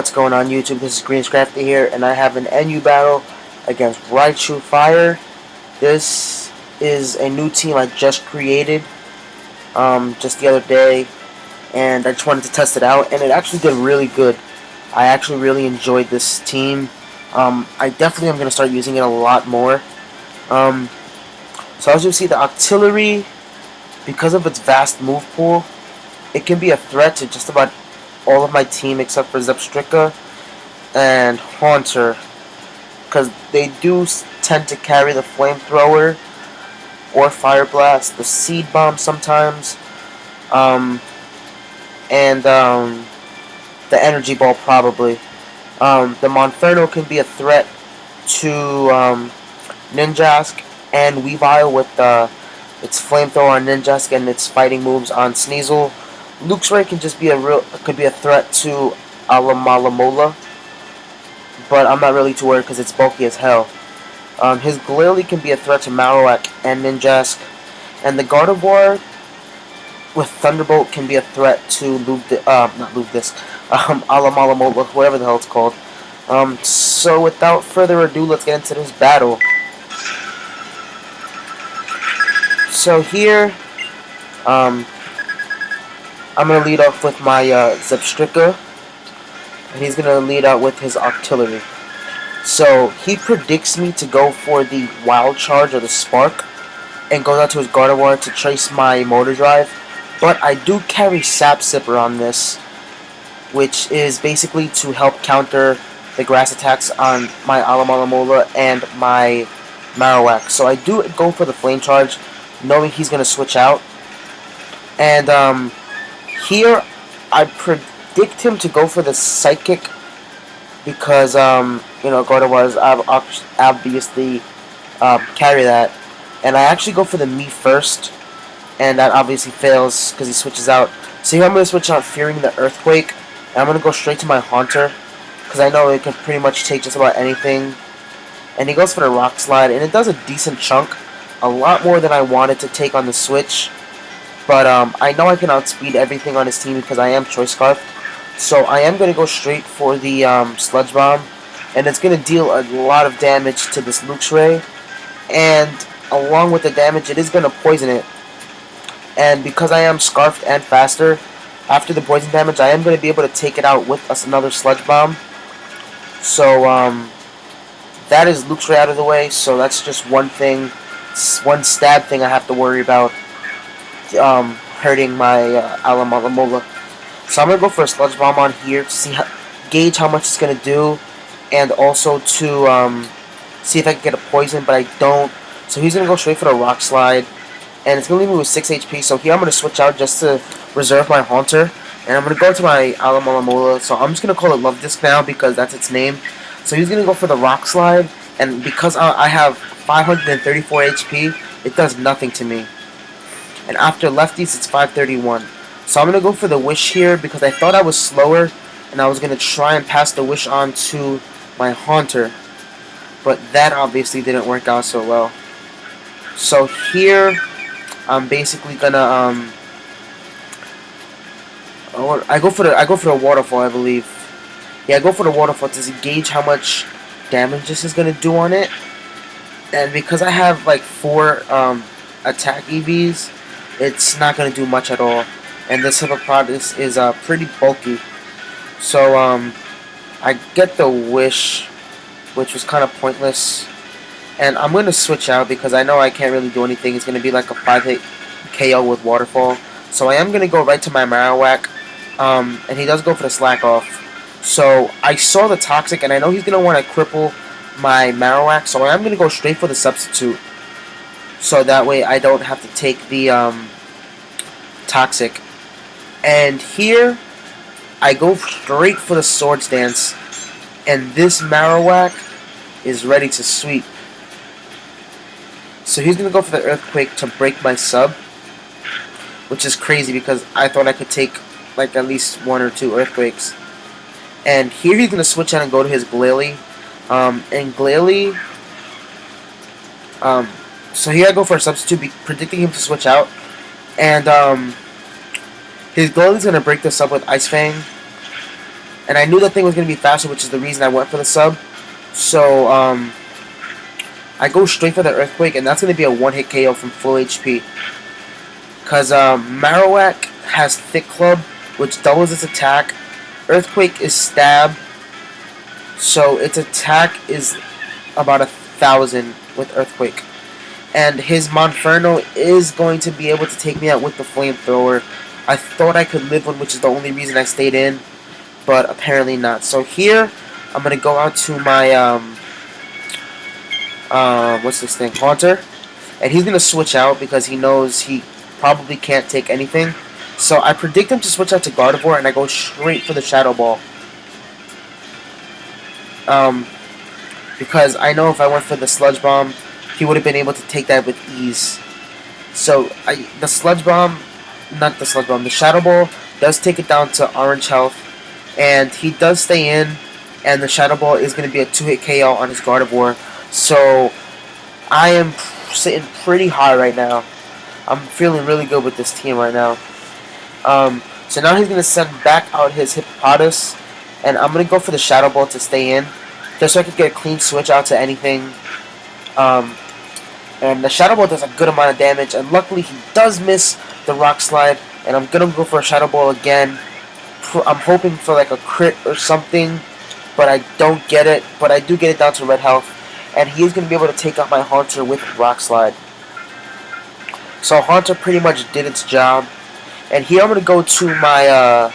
What's going on YouTube? This is GreensCrafty here, and I have an NU battle against RaichuFire. This is a new team I just created just the other day, and I just wanted to test it out, and it actually did really good. I actually really enjoyed this team. I definitely am going to start using it a lot more. So as you see, the artillery, because of its vast move pool, it can be a threat to just about all of my team except for Zepstrika and Haunter, because they do tend to carry the flamethrower or fire blast, the seed bomb sometimes, and the energy ball probably. The Monferno can be a threat to Ninjask and Weavile with its flamethrower on Ninjask and its fighting moves on Sneasel. Luxray can just be could be a threat to Alamalamola, but I'm not really too worried because it's bulky as hell. His Glalie can be a threat to Marowak and Ninjask, and the Gardevoir with Thunderbolt can be a threat to Alamalamola, whatever the hell it's called. So without further ado, let's get into this battle. So here, I'm going to lead off with my Zepstrika, and he's going to lead out with his artillery. So he predicts me to go for the Wild Charge or the Spark, and goes out to his Gardevoir to trace my Motor Drive. But I do carry Sap Sipper on this, which is basically to help counter the grass attacks on my Alamalamola and my Marowak. So I do go for the Flame Charge, knowing he's going to switch out. And here, I predict him to go for the Psychic because, Gardevoir's obviously carry that. And I actually go for the Me first, and that obviously fails because he switches out. So here I'm going to switch out Fearing the Earthquake, and I'm going to go straight to my Haunter because I know it can pretty much take just about anything. And he goes for the Rock Slide, and it does a decent chunk, a lot more than I wanted to take on the switch. But I know I can outspeed everything on his team because I am Choice Scarf. So I am going to go straight for the Sludge Bomb. And it's going to deal a lot of damage to this Luxray. And along with the damage, it is going to poison it. And because I am Scarfed and faster, after the poison damage, I am going to be able to take it out with another Sludge Bomb. So that is Luxray out of the way. So that's just one one stab thing I have to worry about. Hurting my Alamalamola. So I'm going to go for a Sludge Bomb on here to gauge how much it's going to do, and also to see if I can get a poison, but I don't. So he's going to go straight for the Rock Slide, and it's going to leave me with 6 HP. So here I'm going to switch out just to reserve my Haunter, and I'm going to go to my Alamalamola. So I'm just going to call it Love Disc now because that's its name. So he's going to go for the Rock Slide, and because I have 534 HP, it does nothing to me. And after lefties, it's 531. So I'm going to go for the Wish here because I thought I was slower, and I was going to try and pass the Wish on to my Haunter. But that obviously didn't work out so well. So here, I'm basically going to I go for the Waterfall, I believe. Yeah, I go for the Waterfall to gauge how much damage this is going to do on it. And because I have like 4 attack EVs, it's not going to do much at all. And this Hippopotamus is pretty bulky. So I get the Wish, which was kind of pointless. And I'm going to switch out because I know I can't really do anything. It's going to be like a 5-hit KO with Waterfall. So I am going to go right to my Marowak. And he does go for the Slack Off. So I saw the Toxic, and I know he's going to want to cripple my Marowak. So I am going to go straight for the Substitute. So that way I don't have to take the Toxic. And here I go straight for the Swords Dance. And this Marowak is ready to sweep. So he's going to go for the Earthquake to break my sub. Which is crazy because I thought I could take like at least 1 or 2 Earthquakes. And here he's going to switch out and go to his Glalie. And Glalie... So here I go for a Substitute, predicting him to switch out. And his Glalie's going to break this up with Ice Fang. And I knew that thing was going to be faster, which is the reason I went for the sub. So, I go straight for the Earthquake, and that's going to be a one-hit KO from full HP. Because Marowak has Thick Club, which doubles its attack. Earthquake is Stab, so its attack is about 1,000 with Earthquake. And his Monferno is going to be able to take me out with the Flamethrower. I thought I could live one, which is the only reason I stayed in, but apparently not. So here, I'm going to go out to my, what's this thing, Haunter. And he's going to switch out because he knows he probably can't take anything. So I predict him to switch out to Gardevoir, and I go straight for the Shadow Ball. Because I know if I went for the Sludge Bomb, he would have been able to take that with ease. So the Shadow Ball does take it down to orange health, and he does stay in, and the Shadow Ball is going to be a 2-hit KO on his Gardevoir. So I am sitting pretty high right now. I'm feeling really good with this team right now. So now he's going to send back out his Hippopotas, and I'm going to go for the Shadow Ball to stay in, just so I can get a clean switch out to anything. And the Shadow Ball does a good amount of damage, and luckily he does miss the Rock Slide, and I'm going to go for a Shadow Ball again. I'm hoping for like a crit or something, but I don't get it, but I do get it down to red health, and he is going to be able to take out my Haunter with Rock Slide. So Haunter pretty much did its job, and here I'm going to go to my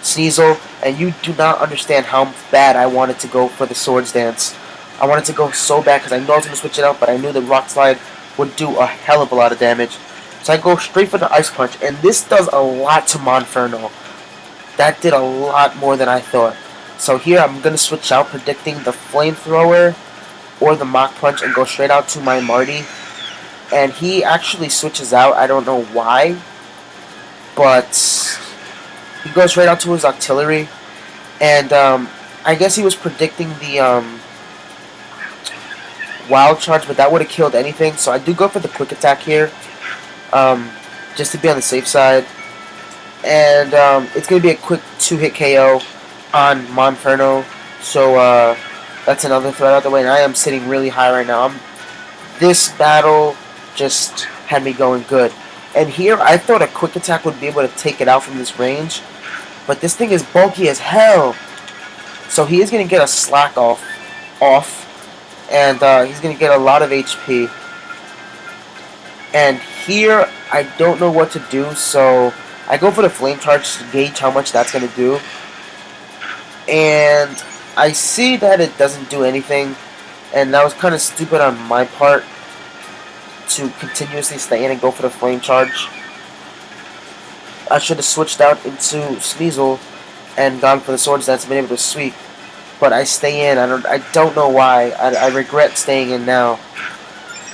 Sneasel, and you do not understand how bad I wanted to go for the Swords Dance. I wanted to go so bad because I know I was going to switch it out, but I knew the Rock Slide would do a hell of a lot of damage. So I go straight for the Ice Punch, and this does a lot to Monferno. That did a lot more than I thought. So here I'm going to switch out, predicting the Flamethrower or the Mach Punch, and go straight out to my Marty. And he actually switches out. I don't know why, but he goes right out to his Octillery. And I guess he was predicting the Wild Charge, but that would have killed anything. So I do go for the Quick Attack here, just to be on the safe side. And it's going to be a quick 2-hit KO on Monferno. So that's another threat out the way. And I am sitting really high right now. This battle just had me going good. And here I thought a Quick Attack would be able to take it out from this range, but this thing is bulky as hell. So he is going to get a Slack off, and he's going to get a lot of HP. And here I don't know what to do, so I go for the Flame Charge to gauge how much that's going to do. And I see that it doesn't do anything, and that was kind of stupid on my part to continuously stay in and go for the Flame Charge. I should have switched out into Sneasel and gone for the Swords Dance and been able to sweep. But I stay in. I don't know why. I regret staying in now.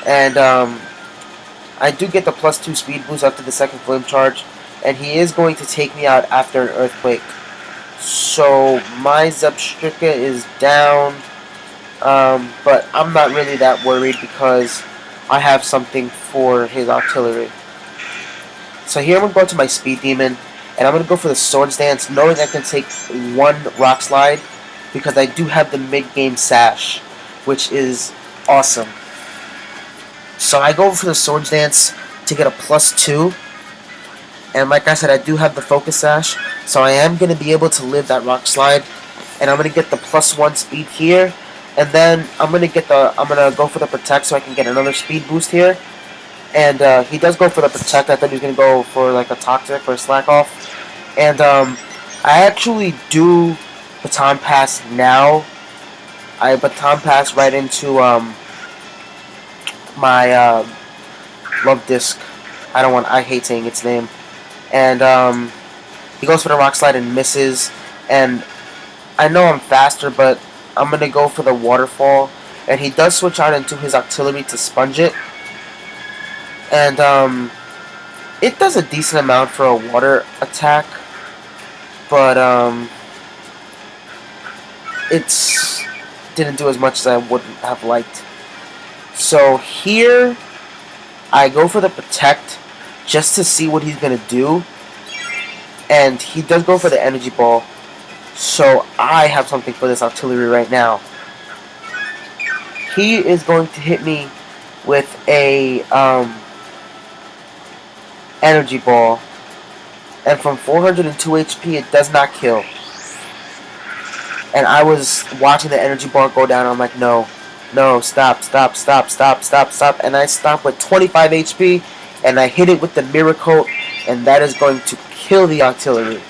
And I do get the +2 speed boost after the second Flame Charge, and he is going to take me out after an Earthquake. So my Zebstrika is down, but I'm not really that worried because I have something for his Artillery. So here I'm going to go to my Speed Demon, and I'm going to go for the Swords Dance, knowing I can take one Rock Slide, because I do have the mid-game Sash, which is awesome. So I go for the Swords Dance to get a +2, and like I said, I do have the Focus Sash, so I am going to be able to live that Rock Slide, and I'm going to get the +1 speed here, and then I'm going to go for the Protect so I can get another speed boost here. And he does go for the Protect. I thought he was going to go for like a Toxic or a Slack Off. And I actually do Baton Pass now. I Baton Pass right into my Love Disc. I hate saying its name. And he goes for the Rock Slide and misses. And I know I'm faster, but I'm going to go for the Waterfall. And he does switch out into his Octillery to sponge it. And it does a decent amount for a water attack, but it didn't do as much as I would have liked. So here I go for the Protect just to see what he's going to do, and he does go for the Energy Ball. So I have something for this artillery right now. He is going to hit me with a energy ball, and from 402 HP, it does not kill. And I was watching the energy bar go down. And I'm like, no, no, stop, stop, stop, stop, stop, stop. And I stop with 25 HP, and I hit it with the mirror coat, and that is going to kill the artillery.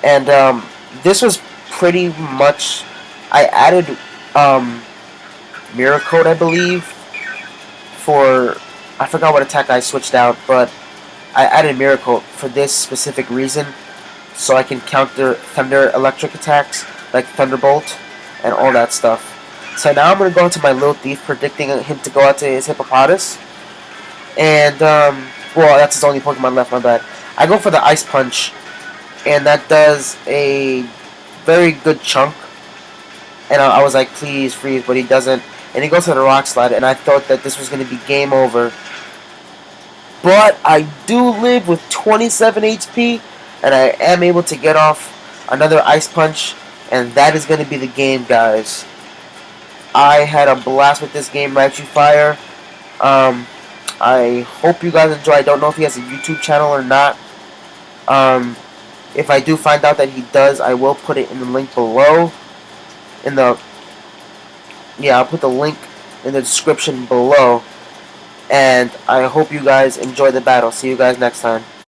And this was pretty much. I added mirror coat, I believe, for I forgot what attack I switched out, but I added mirror coat for this specific reason, so I can counter thunder electric attacks like Thunderbolt and all that stuff. So now I'm gonna go into my little thief, predicting him to go out to his hippopotamus, and well, that's his only Pokemon left. My bad. I go for the Ice Punch, and that does a very good chunk. And I was like, please freeze, but he doesn't. And he goes for the Rock Slide, and I thought that this was going to be game over. But I do live with 27 HP, and I am able to get off another Ice Punch, and that is going to be the game, guys. I had a blast with this game, RaichuFire. I hope you guys enjoy. I don't know if he has a YouTube channel or not. If I do find out that he does, I will put it in the link below. I'll put the link in the description below. And I hope you guys enjoy the battle. See you guys next time.